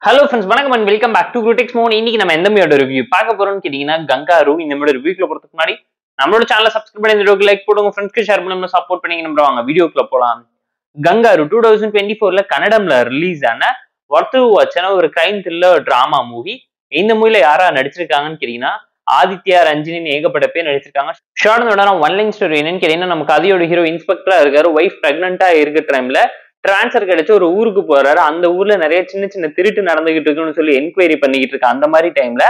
Hello friends, வணக்கம் and welcome back to Critics Mode. இன்னைக்கு நம்ம எந்த மூவியோட ரிவ்யூ பார்க்க போறோம்னு கேட்டீங்கன்னா கங்காரு. இந்த மூவியோட ரிவ்யூக்குள்ள போறதுக்கு முன்னாடி நம்மளோட சேனலை சப்ஸ்கிரைப் பண்ணி இந்த வீடியோக்கு லைக் போடுங்க, ஃப்ரெண்ட்ஸ்க்கு ஷேர் பண்ணி சப்போர்ட் பண்ணி நம்புறாங்க. வீடியோக்குள்ள போலாம். கங்காரு 2024ல கன்னடம்ல ரிலீஸ் ஆன ஒர்த் வாட்சான ஒரு கிரைம் த்ரில்லர் டிராமா மூவி. இந்த மூவில யாரா நடிச்சிருக்காங்கன்னு கேட்டீங்கன்னா ஆதித்யா, ரஞ்சினின்னு ஏகப்பட்ட பேர் நடிச்சிருக்காங்க. ஷார்ட்னோட ஒன் லைன் ஸ்டோரி என்னன்னு கேட்டீங்கன்னா நம்ம கதையோட ஹீரோ இன்ஸ்பெக்டரா இருக்காரு. ஒய்ஃப் பிரெக்னெண்டா இருக்க டைம்ல டிரான்ஸ்ஃபர் கிடைச்சு ஒரு ஊருக்கு போறாரு. அந்த ஊர்ல நிறைய சின்ன சின்ன திருட்டு நடந்துகிட்டு இருக்குன்னு சொல்லி என்கொயரி பண்ணிக்கிட்டு இருக்கு. அந்த மாதிரி டைம்ல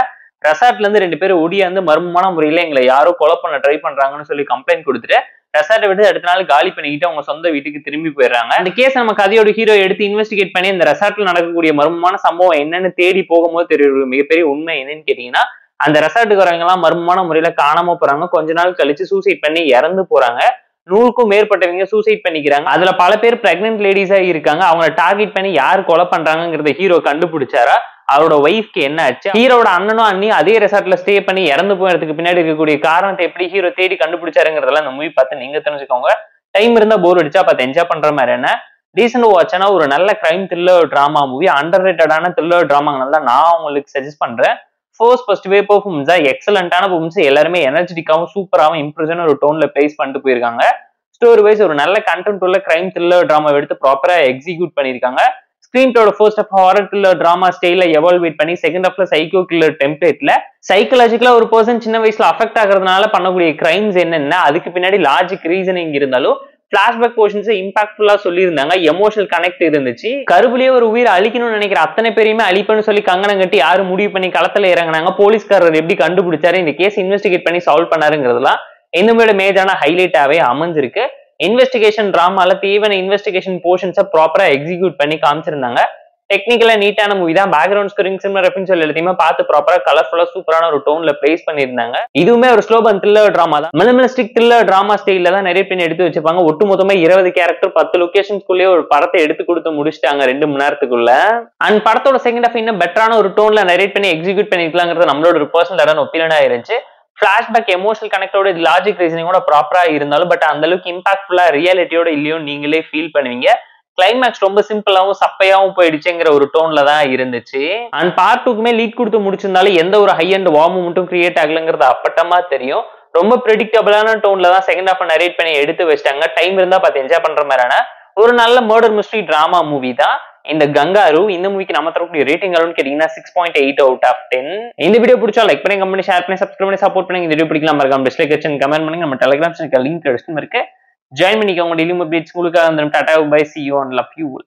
ரெசார்ட்ல இருந்து 2 பேரும் ஒடியாந்து மர்மமான முறையில எங்களை யாரோ கொலை பண்ண ட்ரை பண்றாங்கன்னு சொல்லி கம்ப்ளைண்ட் கொடுத்துட்டு ரெசார்ட்டை விட்டு அடுத்த நாள் காலி பண்ணிக்கிட்டு அவங்க சொந்த வீட்டுக்கு திரும்பி போயிடுறாங்க. அந்த கேஸ் நம்ம கதையோட ஹீரோ எடுத்து இன்வெஸ்டிகேட் பண்ணி இந்த ரெசார்ட்ல நடக்கக்கூடிய மர்மமான சம்பவம் என்னன்னு தேடி போகும்போது தெரியும் மிகப்பெரிய உண்மை என்னன்னு கேட்டீங்கன்னா அந்த ரெசார்ட்டுக்கு வரவங்க எல்லாம் மர்மமான முறையில காணாம போறாங்க. கொஞ்ச நாள் கழிச்சு சூசைட் பண்ணி இறந்து போறாங்க. 100க்கும் மேற்பட்டவங்க சூசைட் பண்ணிக்கிறாங்க. அதுல பல பேர் பிரெக்னென்ட் லேடிஸா இருக்காங்க. அவங்களை டார்கெட் பண்ணி யார் கொலை பண்றாங்கிறத ஹீரோ கண்டுபிடிச்சாரா? அவரோட ஒய்ஃப்க்கு என்ன ஆச்சு? ஹீரோட அண்ணனும் அண்ணியும் அதே ரெசார்ட்ல ஸ்டே பண்ணி இறந்து போறதுக்கு பின்னாடி இருக்கக்கூடிய காரணத்தை எப்படி ஹீரோ தேடி கண்டுபிடிச்சாருங்கிறதெல்லாம் இந்த மூவி பார்த்து நீங்க தெரிஞ்சுக்கோங்க. டைம் இருந்தா போர் அடிச்சா பார்த்து என்ஜாய் பண்ற மாதிரி என்ன ரீசெண்ட் வாட்சான ஒரு நல்ல crime thriller drama movie, under ரேட்டடான த்ரில்லர் டிராமாங்கனால நான் உங்களுக்கு சஜஸ்ட் பண்றேன். ஃபர்ஸ்ட் வே பெர்ஃபார்மன்ஸா எக்ஸலண்டான பெர்ஃபார்மன்ஸ், எல்லாருமே எனர்ஜெட்டிக்காவும் சூப்பராகவும் இம்ப்ரெஷன் ஒரு டோன்ல பிளேஸ் பண்ணிட்டு போயிருக்காங்க. ஸ்டோரி வைஸ் ஒரு நல்ல கண்டென்ட் உள்ள கிரைம் த்ரில்லர் டிராமா எடுத்து ப்ராப்பரா எக்ஸிக்யூட் பண்ணிருக்காங்க. ஸ்கிரீன்டோட first half horror thriller drama ஸ்டைல எவால்வேட் பண்ணி செகண்ட் ஆஃப்ல சைக்கோ கில்லர் டெம்ப்ளேட்ல சைக்கலாஜிக்கலா ஒரு பர்சன் சின்ன வயசுல அஃபெக்ட் ஆகிறதுனால பண்ணக்கூடிய கிரைம்ஸ் என்னன்னா அதுக்கு பின்னாடி லாஜிக் ரீசனிங் இருந்தாலும் பிளாஷ்பேக் போர்ஷன்ஸ் இம்பாக்ட்ஃபுல்லா சொல்லியிருந்தாங்க. எமோஷனல் கனெக்ட் இருந்துச்சு. கருவிலேயே ஒரு உயிர் அழிக்கணும்னு நினைக்கிற அத்தனை பேரையுமே அழிப்பன்னு சொல்லி கங்கணம் கட்டி யாரு முடிவு பண்ணி களத்துல இறங்கினாங்க, போலீஸ்காரர் எப்படி கண்டுபிடிச்சாரு, இந்த கேஸ் இன்வெஸ்டிகேட் பண்ணி சால்வ் பண்ணாருங்கிறதுலாம் இந்த மாதிரி மேஜரான ஹைலைட்டாவே அமைஞ்சிருக்கு. இன்வெஸ்டிகேஷன் டிராமால தேவையான இன்வெஸ்டிகேஷன் போர்ஷன்ஸை ப்ராப்பரா எக்ஸிக்யூட் பண்ணி காமிச்சிருந்தாங்க. டெக்னிக்கலா நீட்டான மூவி தான். பேக்ரவுண்ட் ஸ்கோரிங் சிமிலர் எஃபெக்ட்ஸ் எல்லாத்தையுமே பார்த்து ப்ராப்பரா கலர்ஃபுல்லா சூப்பரான ஒரு டோன்ல பிளேஸ் பண்ணிருந்தாங்க. இதுவுமே ஒரு ஸ்லோ பர்ன் த்ரில்லர் டிராமா தான். மினிமலிஸ்டிக் த்ரில்லர் டிராமா ஸ்டைல்ல தான் நிறைய பேர் எடுத்து வச்சிருப்பாங்க. ஒட்டு மொத்தமா 20 கேரக்டர் 10 லொகேஷன்ஸ்குள்ளேயே ஒரு படத்தை எடுத்து கொடுத்து முடிச்சிட்டாங்க 2 மணி நேரத்துக்குள்ள. அண்ட் படத்தோட செகண்ட் ஆஃப் இன்னும் பெட்டரான ஒரு டோன்ல நரேட் பண்ணி எக்ஸிக்யூட் பண்ணிருக்கலாங்கிறது நம்மளோட ஒரு பர்சனல் ஒப்பீனியனா இருந்துச்சு. பிளாஷ்பேக் எமோஷனல் கனெக்டோட லாஜிக் ரீசனிங்கோட ப்ராப்பரா இருந்தாலும் பட் அந்த அளவுக்கு இம்பாக்ட்ஃபுல்லா ரியாலிட்டியோட இல்லையோ நீங்களே ஃபீல் பண்ணுவீங்க. கிளைமேக்ஸ் ரொம்ப சிம்பிளாவும் சப்பையாவும் போயிடுச்சுங்கிற ஒரு டோன்ல தான் இருந்துச்சு. அண்ட் பார்ட் 2க்குமே லீட் கொடுத்து முடிச்சிருந்தாலும் எந்த ஒரு ஹை அண்ட் வார்ம் மட்டும் கிரியேட் ஆகலங்கிறது அப்பட்டமா தெரியும். ரொம்ப ப்ரெடிக்டபிளான டோன்ல தான் செகண்ட் ஹாஃப் நரேட் பண்ணி எடுத்து வச்சிட்டாங்க. டைம் இருந்தா பார்த்து என்ஜாய் பண்ற மாதிரியான ஒரு நல்ல மர்டர் மிஸ்ட்ரி டிராமா மூவி தான் இந்த கங்காரு. இந்த மூவிக்கு நம்ம தரக்கூடிய ரேட்டிங் எவ்வளவுன்னு கேட்டீங்கன்னா 6.8 out of 10. இந்த வீடியோ பிடிச்சா லைக் பண்ணி, கமெண்ட், ஷேர் பண்ணி, சப்ஸ்கிரைப் பண்ணி சப்போர்ட் பண்ணி. இந்த வீடியோ பிடிக்கலாம் மறக்காம டிஸ்லைக் செக்ஷன் கமெண்ட் பண்ணுங்க. நம்ம டெலிகிராம் சேனல் லிங்க் டிஸ்கிரிப்ஷன்ல இருக்கு. ஜாயின் பண்ணிக்கோங்க. டெய்லி அப்டேட்ஸ் உங்களுக்கு வந்துடும். Tata bye, see you and love you all.